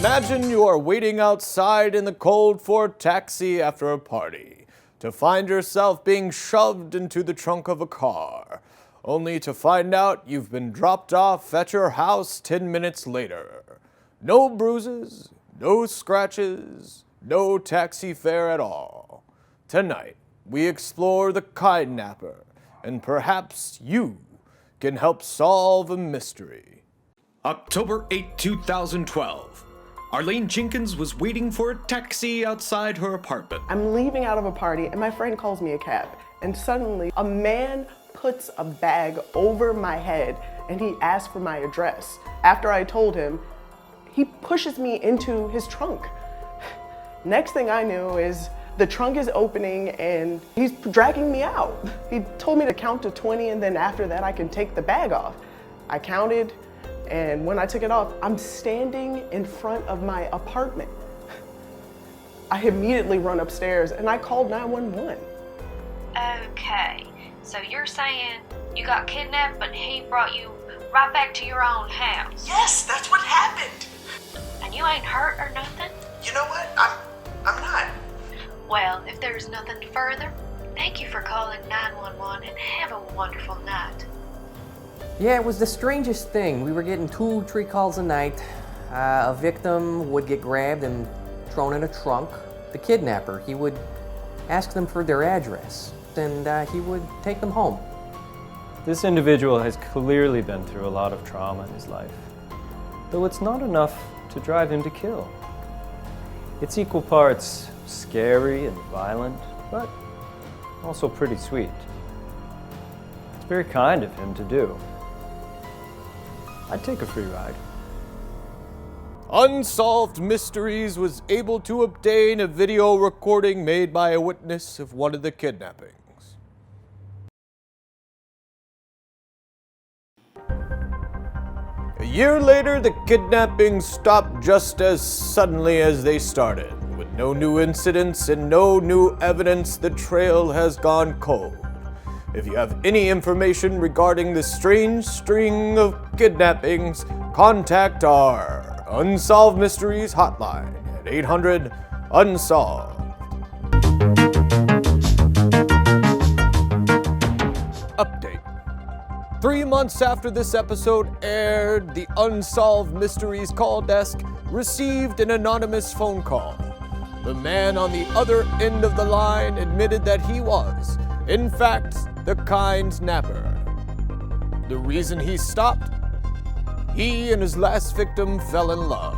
Imagine you are waiting outside in the cold for a taxi after a party, to find yourself being shoved into the trunk of a car, only to find out you've been dropped off at your house 10 minutes later. No bruises, no scratches, no taxi fare at all. Tonight, we explore the kidnapper, and perhaps you can help solve a mystery. October 8, 2012. Arlene Jenkins was waiting for a taxi outside her apartment. I'm leaving out of a party and my friend calls me a cab. And suddenly a man puts a bag over my head and he asks for my address. After I told him, he pushes me into his trunk. Next thing I knew is the trunk is opening and he's dragging me out. He told me to count to 20 and then after that I can take the bag off. I counted. And when I took it off, I'm standing in front of my apartment. I immediately run upstairs and I called 911. Okay, so you're saying you got kidnapped, but he brought you right back to your own house? Yes, that's what happened. And you ain't hurt or nothing? You know what? I'm not. Well, if there's nothing further, thank you for calling 911 and have a wonderful night. Yeah, it was the strangest thing. We were getting 2-3 calls a night. A victim would get grabbed and thrown in a trunk. The kidnapper, he would ask them for their address, and he would take them home. This individual has clearly been through a lot of trauma in his life, though it's not enough to drive him to kill. It's equal parts scary and violent, but also pretty sweet. It's very kind of him to do. I'd take a free ride. Unsolved Mysteries was able to obtain a video recording made by a witness of one of the kidnappings. A year later, the kidnappings stopped just as suddenly as they started. With no new incidents and no new evidence, the trail has gone cold. If you have any information regarding this strange string of kidnappings, contact our Unsolved Mysteries hotline at 800-UNSOLVED. Update. 3 months after this episode aired, the Unsolved Mysteries call desk received an anonymous phone call. The man on the other end of the line admitted that he was, in fact, the kidnapper. The reason he stopped? He and his last victim fell in love.